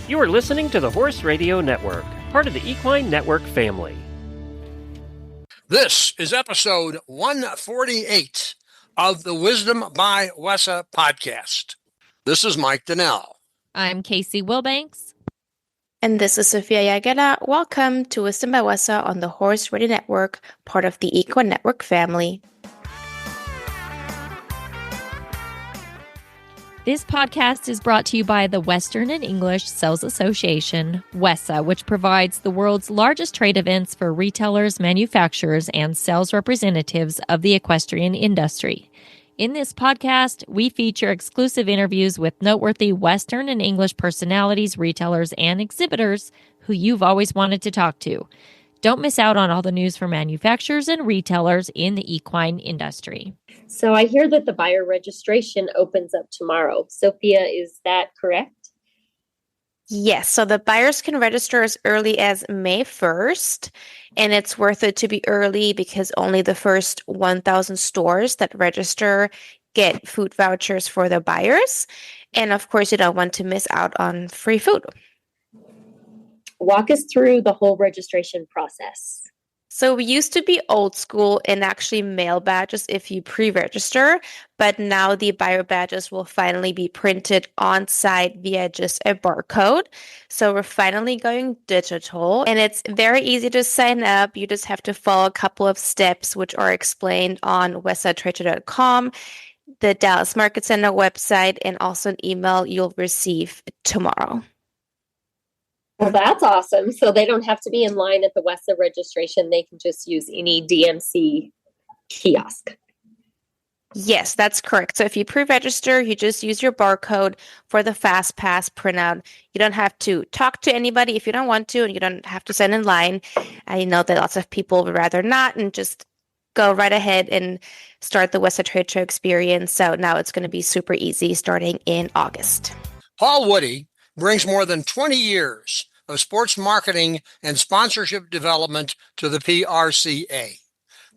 You are listening to the Horse Radio Network, part of the Equine Network family. This is episode 148 of the Wisdom by Wessa podcast. This is Mike Donnell. I'm Casey Wilbanks. And this is Sophia Yagela. Welcome to Wisdom by Wessa on the Horse Radio Network, part of the Equine Network family. This podcast is brought to you by the Western and English Sales Association, WESA, which provides the world's largest trade events for retailers, manufacturers, and sales representatives of the equestrian industry. In this podcast, we feature exclusive interviews with noteworthy Western and English personalities, retailers, and exhibitors who you've always wanted to talk to. Don't miss out on all the news from manufacturers and retailers in the equine industry. So I hear that the buyer registration opens up tomorrow. Sophia, is that correct? Yes, so the buyers can register as early as May 1st, and it's worth it to be early because only the first 1,000 stores that register get food vouchers for the buyers. And of course, you don't want to miss out on free food. Walk us through the whole registration process. So we used to be old school and actually mail badges if you pre-register, but now the buyer badges will finally be printed on site via just a barcode. So we're finally going digital, and it's very easy to sign up. You just have to follow a couple of steps, which are explained on wessatrader.com, the Dallas Market Center website, and also an email you'll receive tomorrow. Well, that's awesome. So they don't have to be in line at the WESA registration. They can just use any DMC kiosk. Yes, that's correct. So if you pre-register, you just use your barcode for the Fast Pass printout. You don't have to talk to anybody if you don't want to, and you don't have to stand in line. I know that lots of people would rather not and just go right ahead and start the WESA Trade Show experience. So now it's going to be super easy starting in August. Paul Woody brings more than 20 years of sports marketing and sponsorship development to the PRCA.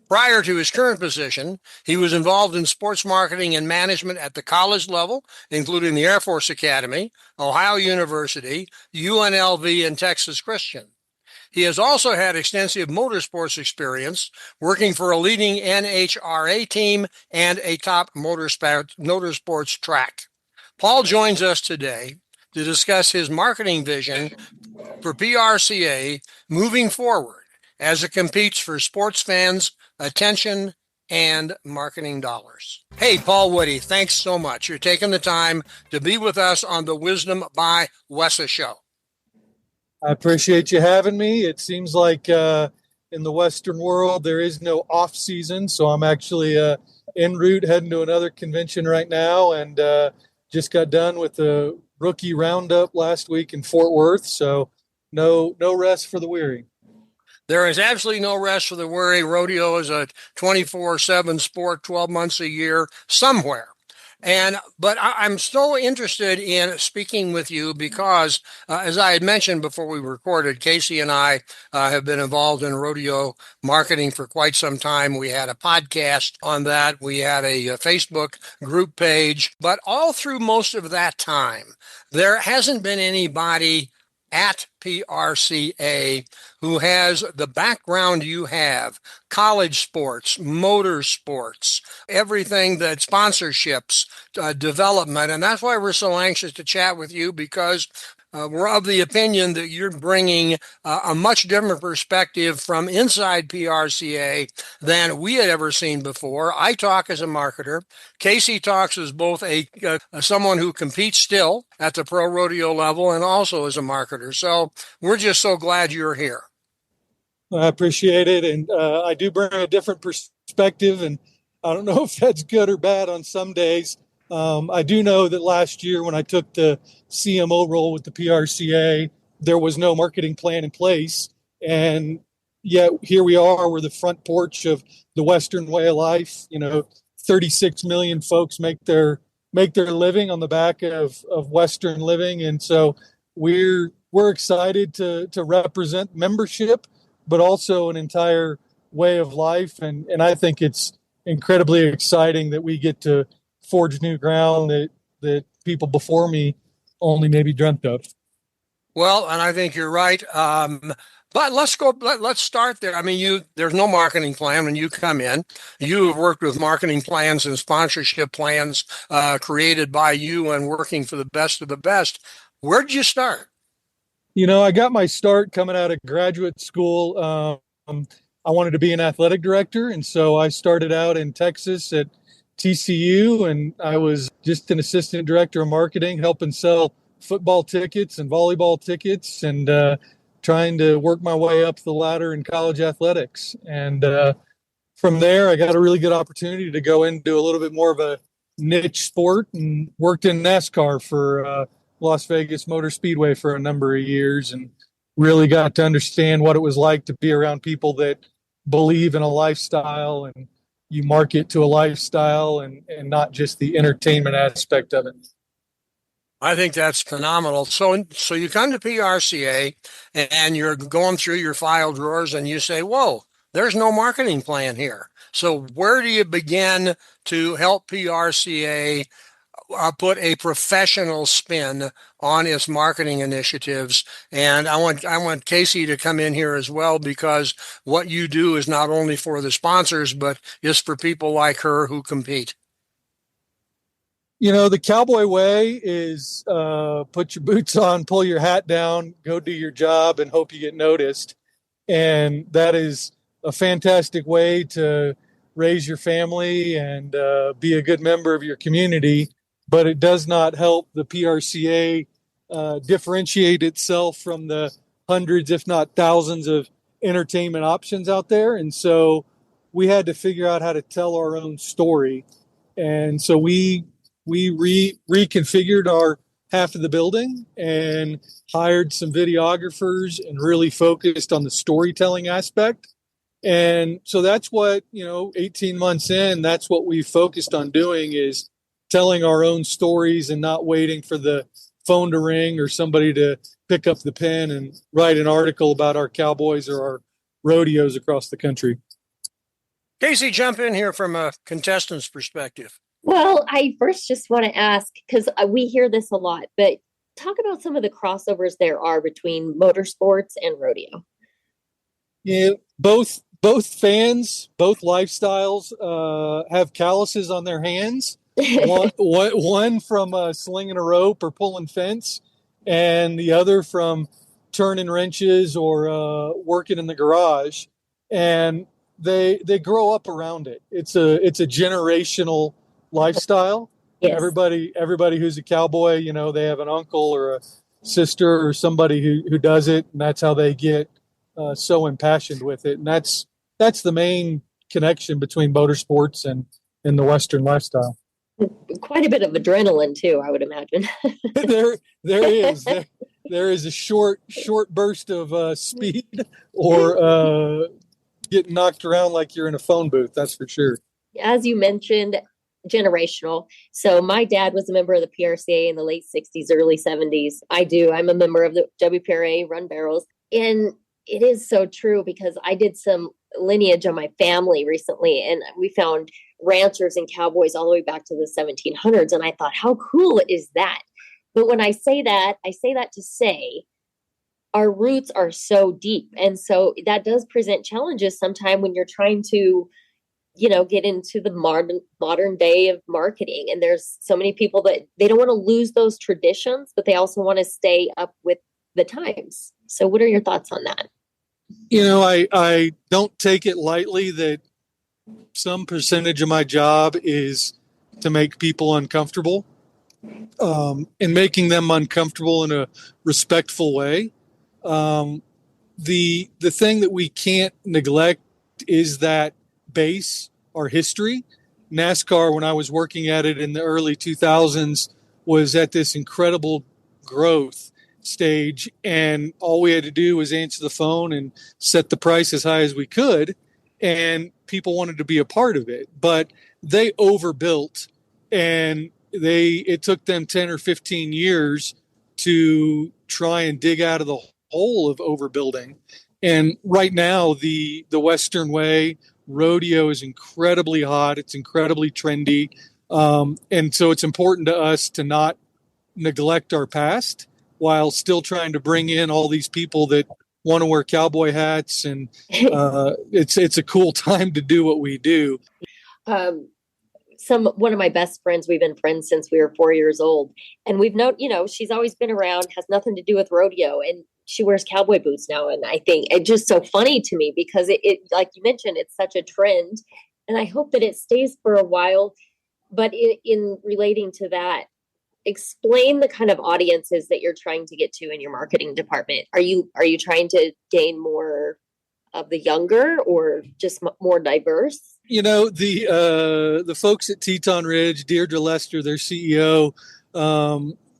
Prior to his current position, he was involved in sports marketing and management at the college level, including the Air Force Academy, Ohio University, UNLV, and Texas Christian. He has also had extensive motorsports experience, working for a leading NHRA team and a top motorsports track. Paul joins us today to discuss his marketing vision for PRCA moving forward as it competes for sports fans' attention and marketing dollars. Hey, Paul Woody, thanks so much. You're taking the time to be with us on the Wisdom by Wessa show. I appreciate you having me. It seems like in the Western world, there is no off season. So I'm actually en route heading to another convention right now, and just got done with the rookie roundup last week in Fort Worth. So no rest for the weary. There is absolutely no rest for the weary. Rodeo is a 24/7 sport, 12 months a year somewhere. But I'm so interested in speaking with you because, as I had mentioned before we recorded, Casey and I have been involved in rodeo marketing for quite some time. We had a podcast on that. We had a Facebook group page. But all through most of that time, there hasn't been anybody at PRCA who has the background you have: college sports, motor sports, everything that sponsorships, development. And that's why we're so anxious to chat with you, because we're of the opinion that you're bringing a much different perspective from inside PRCA than we had ever seen before. I talk as a marketer. Casey talks as both someone who competes still at the pro rodeo level and also as a marketer. So we're just so glad you're here. I appreciate it. And I do bring a different perspective, and I don't know if that's good or bad on some days. I do know that last year when I took the CMO role with the PRCA, there was no marketing plan in place. And yet here we are, we're the front porch of the Western way of life. 36 million folks make their living on the back of Western living. And so we're excited to represent membership, but also an entire way of life. And I think it's incredibly exciting that we get to forge new ground that people before me only maybe dreamt of. Well, and I think you're right. But let's go. Let's start there. I mean, there's no marketing plan when you come in. You have worked with marketing plans and sponsorship plans created by you and working for the best of the best. Where did you start? I got my start coming out of graduate school. I wanted to be an athletic director, and so I started out in Texas at TCU, and I was just an assistant director of marketing, helping sell football tickets and volleyball tickets, and trying to work my way up the ladder in college athletics. And from there, I got a really good opportunity to go into a little bit more of a niche sport and worked in NASCAR for Las Vegas Motor Speedway for a number of years and really got to understand what it was like to be around people that believe in a lifestyle and you market to a lifestyle and not just the entertainment aspect of it. I think that's phenomenal. So you come to PRCA and you're going through your file drawers and you say, whoa, there's no marketing plan here. So where do you begin to help PRCA put a professional spin on its marketing initiatives? And I want Casey to come in here as well, because what you do is not only for the sponsors, but is for people like her who compete. The cowboy way is put your boots on, pull your hat down, go do your job, and hope you get noticed. And that is a fantastic way to raise your family and be a good member of your community. But it does not help the PRCA differentiate itself from the hundreds, if not thousands, of entertainment options out there. And so we had to figure out how to tell our own story. And so we reconfigured our half of the building and hired some videographers and really focused on the storytelling aspect. And so that's what, 18 months in, that's what we focused on doing, is telling our own stories and not waiting for the phone to ring or somebody to pick up the pen and write an article about our cowboys or our rodeos across the country. Casey, jump in here from a contestant's perspective. Well, I first just want to ask, because we hear this a lot, but talk about some of the crossovers there are between motorsports and rodeo. Yeah, both fans, both lifestyles have calluses on their hands. One from slinging a rope or pulling fence, and the other from turning wrenches or working in the garage. And they grow up around it. It's a generational lifestyle. Yes. Everybody who's a cowboy, they have an uncle or a sister or somebody who does it, and that's how they get so impassioned with it. And that's the main connection between motorsports and the Western lifestyle. Quite a bit of adrenaline too, I would imagine. There is a short burst of speed or getting knocked around like you're in a phone booth. That's for sure. As you mentioned, generational. So my dad was a member of the PRCA in the late 60s, early 70s. I'm a member of the WPRA Run Barrels. And it is so true, because I did some lineage on my family recently, and we found ranchers and cowboys all the way back to the 1700s. And I thought, how cool is that? But when I say that to say our roots are so deep. And so that does present challenges sometime when you're trying to get into the modern day of marketing. And there's so many people that they don't want to lose those traditions, but they also want to stay up with the times. So what are your thoughts on that? I don't take it lightly that some percentage of my job is to make people uncomfortable, and making them uncomfortable in a respectful way. The thing that we can't neglect is that base, our history. NASCAR, when I was working at it in the early 2000s, was at this incredible growth stage, and all we had to do was answer the phone and set the price as high as we could, and people wanted to be a part of it. But they overbuilt, and it took them 10 or 15 years to try and dig out of the hole of overbuilding. And right now, the Western way, rodeo, is incredibly hot. It's incredibly trendy. And so it's important to us to not neglect our past while still trying to bring in all these people that want to wear cowboy hats. And it's a cool time to do what we do. One of my best friends, we've been friends since we were 4 years old, and we've known, she's always been around, has nothing to do with rodeo, and she wears cowboy boots now. And I think it's just so funny to me because it like you mentioned, it's such a trend, and I hope that it stays for a while. But in relating to that, explain the kind of audiences that you're trying to get to in your marketing department. Are you trying to gain more of the younger or just more diverse? The folks at Teton Ridge, Deirdre Lester, their CEO,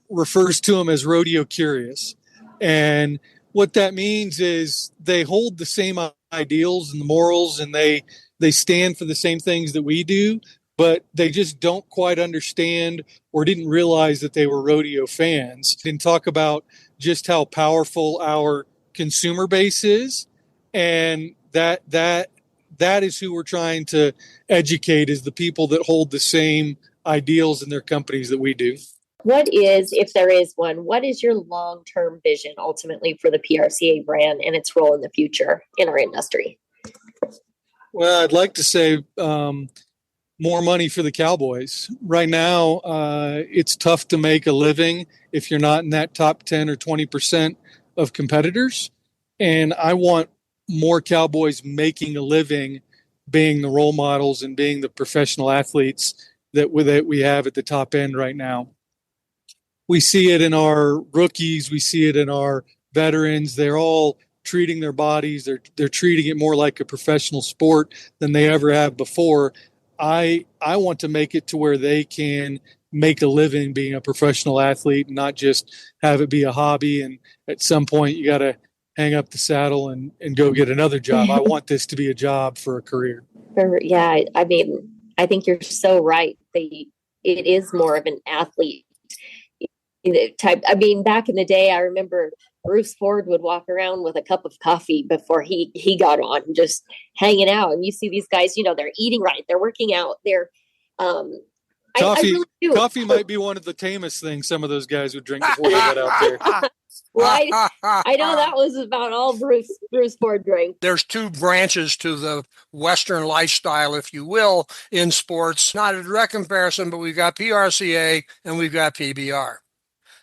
refers to them as rodeo curious. And what that means is they hold the same ideals and the morals, and they stand for the same things that we do, but they just don't quite understand or didn't realize that they were rodeo fans. And talk about just how powerful our consumer base is, and that is who we're trying to educate, is the people that hold the same ideals in their companies that we do. What is, if there is one, what is your long-term vision ultimately for the PRCA brand and its role in the future in our industry? Well, I'd like to say more money for the Cowboys. Right now, it's tough to make a living if you're not in that top 10 or 20% of competitors. And I want more Cowboys making a living, being the role models and being the professional athletes that we have at the top end right now. We see it in our rookies. We see it in our veterans. They're all treating their bodies. They're treating it more like a professional sport than they ever have before. I want to make it to where they can make a living being a professional athlete and not just have it be a hobby. And at some point you got to hang up the saddle and go get another job. I want this to be a job for a career. Yeah. I mean, I think you're so right. It is more of an athlete type. I mean, back in the day, I remember Bruce Ford would walk around with a cup of coffee before he got on, just hanging out. And you see these guys, they're eating right, they're working out, they're coffee might be one of the tamest things some of those guys would drink before they got out there. Well, I know that was about all Bruce Ford drank. There's two branches to the Western lifestyle, if you will, in sports. Not a direct comparison, but we've got PRCA and we've got PBR.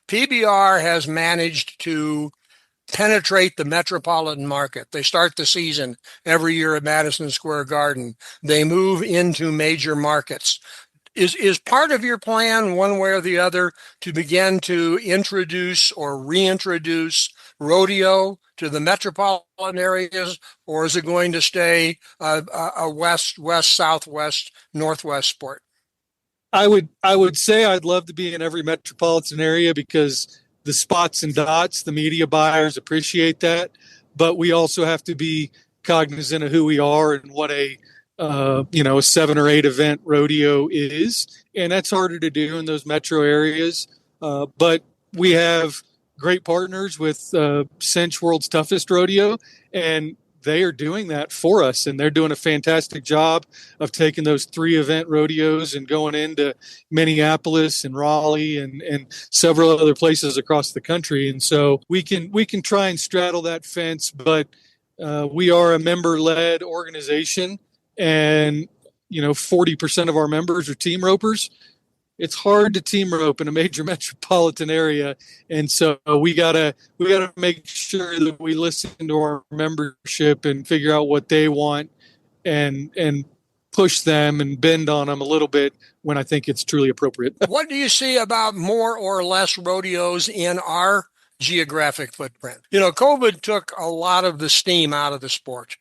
PBR has managed to penetrate the metropolitan market. They start the season every year at Madison Square Garden. They move into major markets. Is part of your plan, one way or the other, to begin to introduce or reintroduce rodeo to the metropolitan areas, or is it going to stay a west, southwest, northwest sport? I would say I'd love to be in every metropolitan area because the spots and dots, the media buyers appreciate that, but we also have to be cognizant of who we are and what a 7 or 8 event rodeo is. And that's harder to do in those metro areas. But we have great partners with Cinch World's Toughest Rodeo, and they are doing that for us. And they're doing a fantastic job of taking those 3 event rodeos and going into Minneapolis and Raleigh and several other places across the country. And so we can try and straddle that fence, but we are a member-led organization. And 40% of our members are team ropers. It's hard to team rope in a major metropolitan area, and so we gotta make sure that we listen to our membership and figure out what they want, and push them and bend on them a little bit when I think it's truly appropriate. What do you see about more or less rodeos in our geographic footprint? COVID took a lot of the steam out of the sport,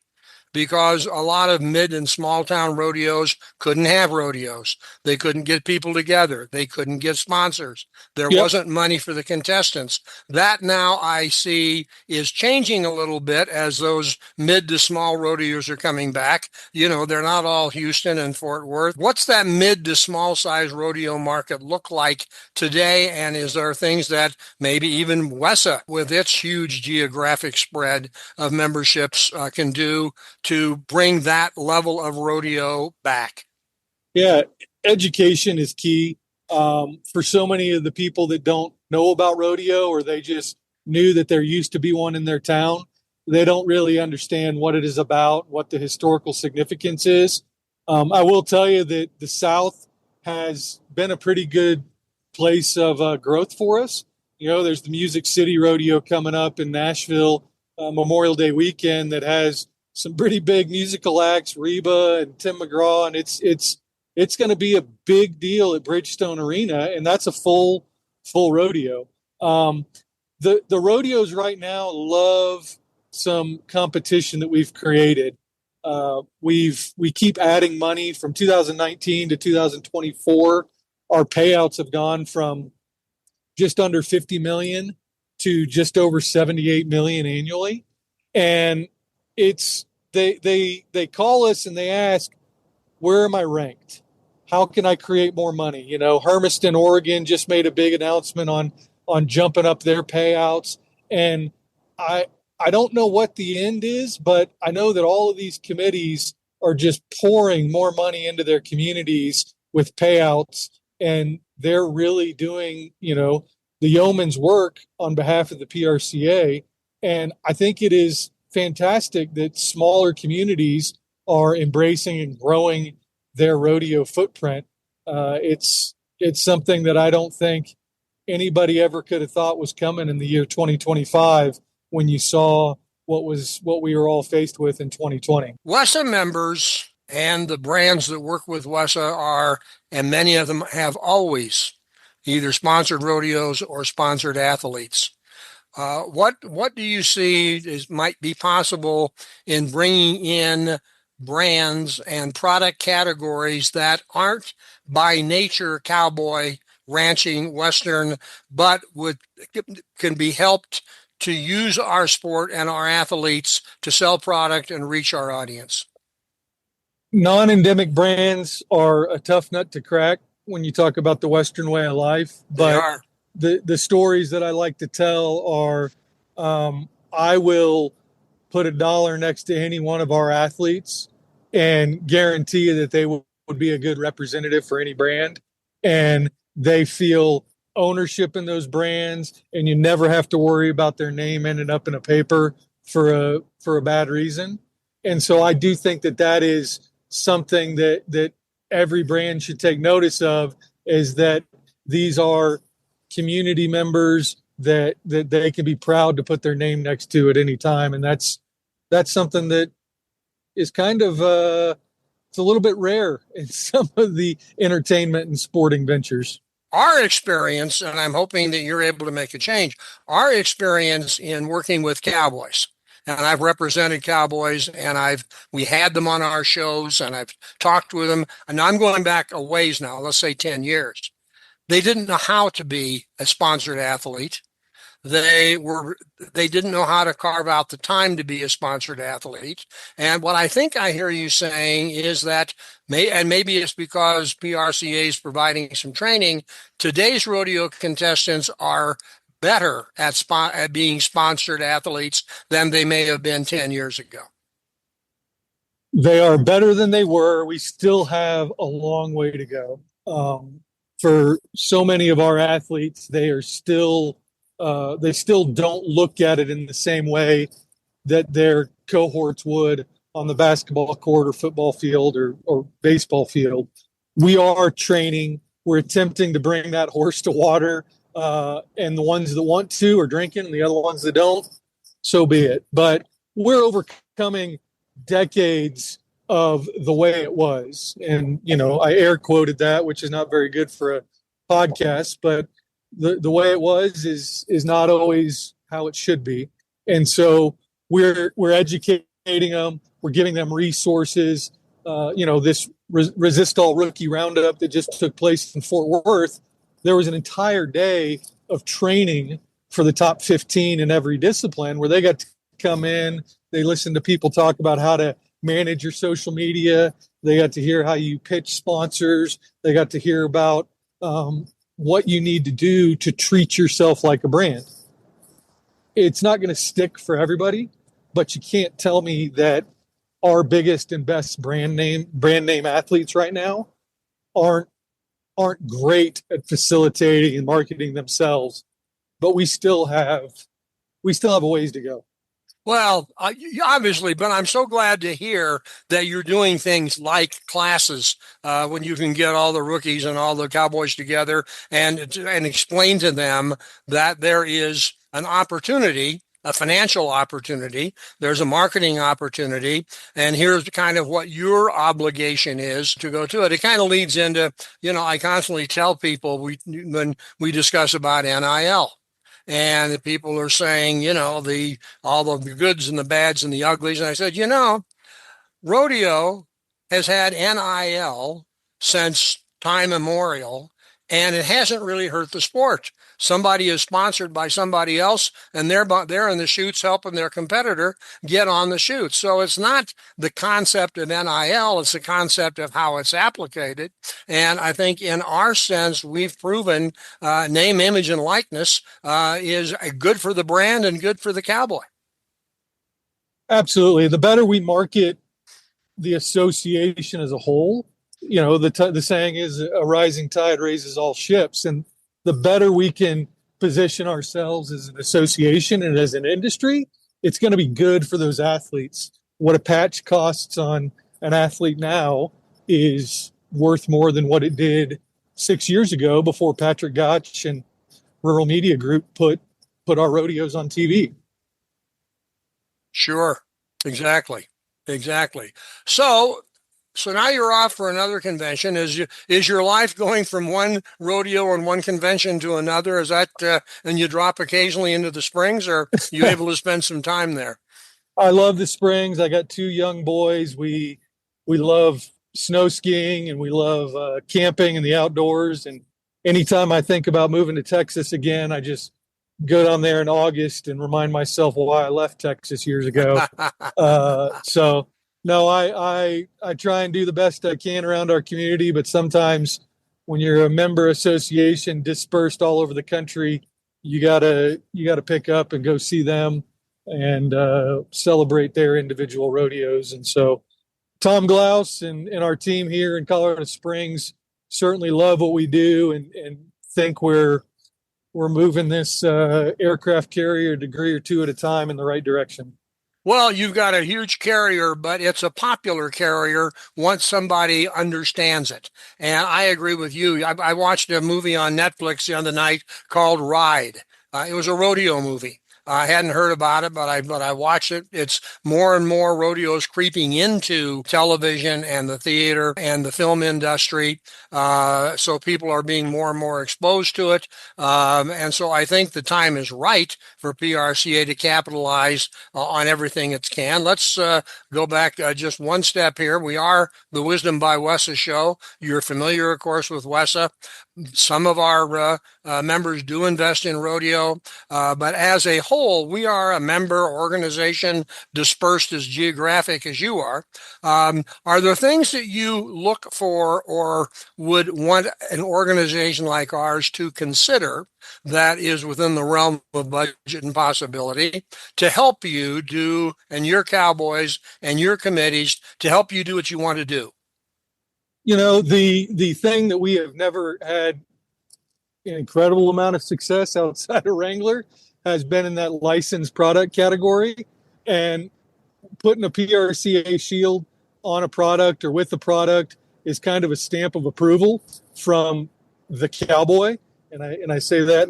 because a lot of mid and small town rodeos couldn't have rodeos. They couldn't get people together. They couldn't get sponsors. There wasn't money for the contestants. That now I see is changing a little bit as those mid to small rodeos are coming back. They're not all Houston and Fort Worth. What's that mid to small size rodeo market look like today? And is there things that maybe even WESA, with its huge geographic spread of memberships, can do to bring that level of rodeo back? Yeah, education is key. For so many of the people that don't know about rodeo, or they just knew that there used to be one in their town, they don't really understand what it is about, what the historical significance is. I will tell you that the South has been a pretty good place of growth for us. There's the Music City Rodeo coming up in Nashville Memorial Day weekend that has some pretty big musical acts, Reba and Tim McGraw, and it's going to be a big deal at Bridgestone Arena, and that's a full rodeo. The rodeos right now love some competition that we've created. We keep adding money from 2019 to 2024. Our payouts have gone from just under 50 million to just over 78 million annually. And they call us and they ask, where am I ranked? How can I create more money? Hermiston, Oregon just made a big announcement on jumping up their payouts. And I don't know what the end is, but I know that all of these committees are just pouring more money into their communities with payouts, and they're really doing, the yeoman's work on behalf of the PRCA. And I think it is fantastic that smaller communities are embracing and growing their rodeo footprint. It's something that I don't think anybody ever could have thought was coming in the year 2025 when you saw what we were all faced with in 2020. WESA members and the brands that work with WESA are, and many of them have always either sponsored rodeos or sponsored athletes. What do you see might be possible in bringing in brands and product categories that aren't by nature cowboy, ranching, Western, but can be helped to use our sport and our athletes to sell product and reach our audience? Non-endemic brands are a tough nut to crack when you talk about the Western way of life, but the stories that I like to tell are, I will put $1 next to any one of our athletes and guarantee you that they would be a good representative for any brand, and they feel ownership in those brands, and you never have to worry about their name ending up in a paper for a bad reason. And so I do think that is something that every brand should take notice of, is that these are community members that they can be proud to put their name next to at any time. And that's something that is kind of it's a little bit rare in some of the entertainment and sporting ventures. Our experience, and I'm hoping that you're able to make a change, our experience in working with cowboys, and I've represented cowboys, and we had them on our shows, and I've talked with them, and I'm going back a ways now, let's say 10 years. They didn't know how to be a sponsored athlete. They didn't know how to carve out the time to be a sponsored athlete. And what I think I hear you saying is that, maybe it's because PRCA is providing some training, today's rodeo contestants are better at being sponsored athletes than they may have been 10 years ago. They are better than they were. We still have a long way to go. For so many of our athletes, they still don't look at it in the same way that their cohorts would on the basketball court or football field or baseball field. We are training. We're attempting to bring that horse to water, and the ones that want to are drinking, and the other ones that don't, so be it. But we're overcoming decades of the way it was. And, I air quoted that, which is not very good for a podcast, but the way it was is not always how it should be. And so we're educating them. We're giving them resources. This Resist All Rookie Roundup that just took place in Fort Worth, there was an entire day of training for the top 15 in every discipline, where they got to come in. They listened to people talk about how to manage your social media. They got to hear how you pitch sponsors. They got to hear about what you need to do to treat yourself like a brand. It's not going to stick for everybody, but you can't tell me that our biggest and best brand name athletes right now aren't aren't great at facilitating and marketing themselves, but we still have a ways to go. Well, obviously, but I'm so glad to hear that you're doing things like classes when you can get all the rookies and all the cowboys together and explain to them that there is an opportunity, a financial opportunity, there's a marketing opportunity, and here's kind of what your obligation is to go to it. It kind of leads into, I constantly tell people when we discuss about NIL. And the people are saying, all the goods and the bads and the uglies. And I said, rodeo has had NIL since time immemorial, and it hasn't really hurt the sport. Somebody is sponsored by somebody else, and they're in the chutes helping their competitor get on the chutes. So it's not the concept of NIL, it's the concept of how it's applicated. And I think in our sense, we've proven name, image, and likeness is good for the brand and good for the cowboy. Absolutely. The better we market the association as a whole, the saying is a rising tide raises all ships. And the better we can position ourselves as an association and as an industry, it's going to be good for those athletes. What a patch costs on an athlete now is worth more than what it did 6 years ago before Patrick Gotch and Rural Media Group put our rodeos on TV. Sure. Exactly. So now you're off for another convention. Is your life going from one rodeo and one convention to another? Is that and you drop occasionally into the Springs, or are you able to spend some time there? I love the Springs. I got 2 young boys. We love snow skiing and we love camping and the outdoors. And anytime I think about moving to Texas again, I just go down there in August and remind myself why I left Texas years ago. No, I try and do the best I can around our community, but sometimes when you're a member association dispersed all over the country, you gotta pick up and go see them and celebrate their individual rodeos. And so Tom Glaus and our team here in Colorado Springs certainly love what we do and think we're moving this aircraft carrier a degree or two at a time in the right direction. Well, you've got a huge carrier, but it's a popular carrier once somebody understands it. And I agree with you. I watched a movie on Netflix the other night called Ride. It was a rodeo movie. I hadn't heard about it, but I watched it. It's more and more rodeos creeping into television and the theater and the film industry. So people are being more and more exposed to it. And so I think the time is right for PRCA to capitalize on everything it can. Let's go back just one step here. We are the Wisdom by WESA show. You're familiar, of course, with WESA. Some of our members do invest in rodeo, but as a whole, we are a member organization dispersed as geographic as you are. Are there things that you look for or would want an organization like ours to consider that is within the realm of budget and possibility to help you do, and your cowboys and your committees to help you do what you want to do? The thing that we have never had an incredible amount of success outside of Wrangler has been in that licensed product category, and putting a PRCA shield on a product or with the product is kind of a stamp of approval from the cowboy. And I say that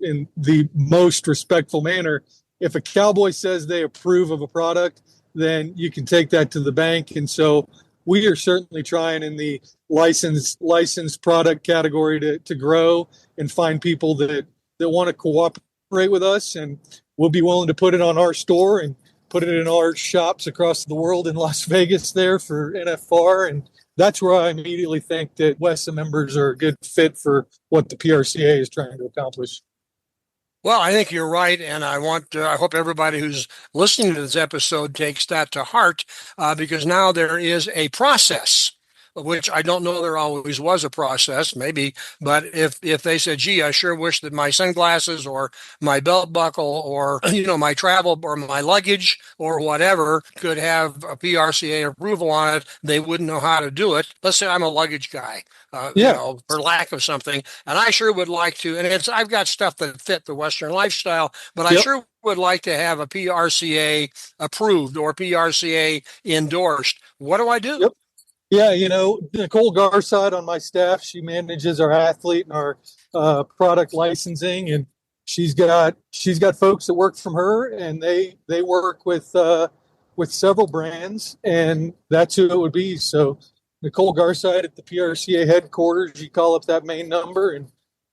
in the most respectful manner. If a cowboy says they approve of a product, then you can take that to the bank. And so we are certainly trying in the licensed product category to grow and find people that want to cooperate with us, and we'll be willing to put it on our store and put it in our shops across the world in Las Vegas there for NFR. And that's where I immediately think that WESA members are a good fit for what the PRCA is trying to accomplish. Well, I think you're right, and I hope everybody who's listening to this episode takes that to heart, because now there is a process which I don't know there always was a process, maybe, but if they said, gee, I sure wish that my sunglasses or my belt buckle or, my travel or my luggage or whatever could have a PRCA approval on it, they wouldn't know how to do it. Let's say I'm a luggage guy, for lack of something, and I sure would like to, and I've got stuff that fit the Western lifestyle, but I sure would like to have a PRCA approved or PRCA endorsed. What do I do? Yep. Yeah, Nicole Garside on my staff, she manages our athlete and our product licensing, and she's got folks that work from her, and they work with several brands, and that's who it would be. So Nicole Garside at the PRCA headquarters, you call up that main number, and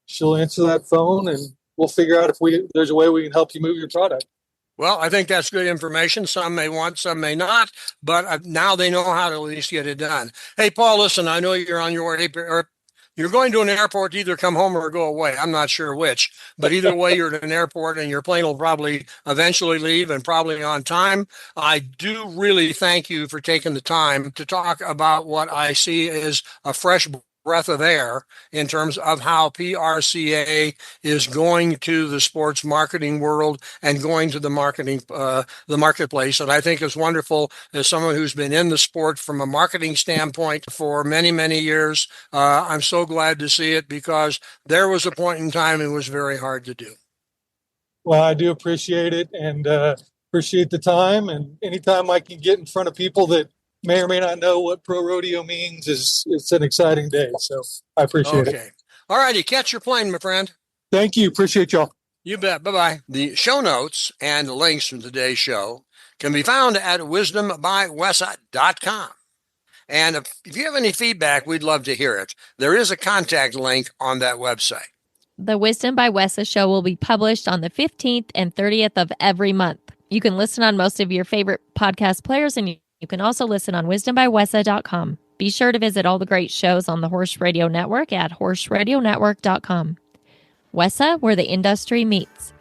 she'll answer that phone, and we'll figure out if there's a way we can help you move your product. Well, I think that's good information. Some may want, some may not, but now they know how to at least get it done. Hey, Paul, listen, I know you're on your way, or you're going to an airport to either come home or go away. I'm not sure which, but either way, you're at an airport and your plane will probably eventually leave and probably on time. I do really thank you for taking the time to talk about what I see as a fresh breath of air in terms of how PRCA is going to the sports marketing world and going to the marketplace. And I think it's wonderful as someone who's been in the sport from a marketing standpoint for many, many years. I'm so glad to see it because there was a point in time it was very hard to do. Well, I do appreciate it and appreciate the time. And anytime I can get in front of people that may or may not know what pro rodeo means, it's an exciting day. So I appreciate it. Okay. All righty. Catch your plane, my friend. Thank you. Appreciate y'all. You bet. Bye-bye. The show notes and links from today's show can be found at wisdombywesa.com. And if you have any feedback, we'd love to hear it. There is a contact link on that website. The Wisdom by Wesa show will be published on the 15th and 30th of every month. You can listen on most of your favorite podcast players, and you can also listen on wisdombywesa.com. Be sure to visit all the great shows on the Horse Radio Network at horseradionetwork.com. Wesa, where the industry meets.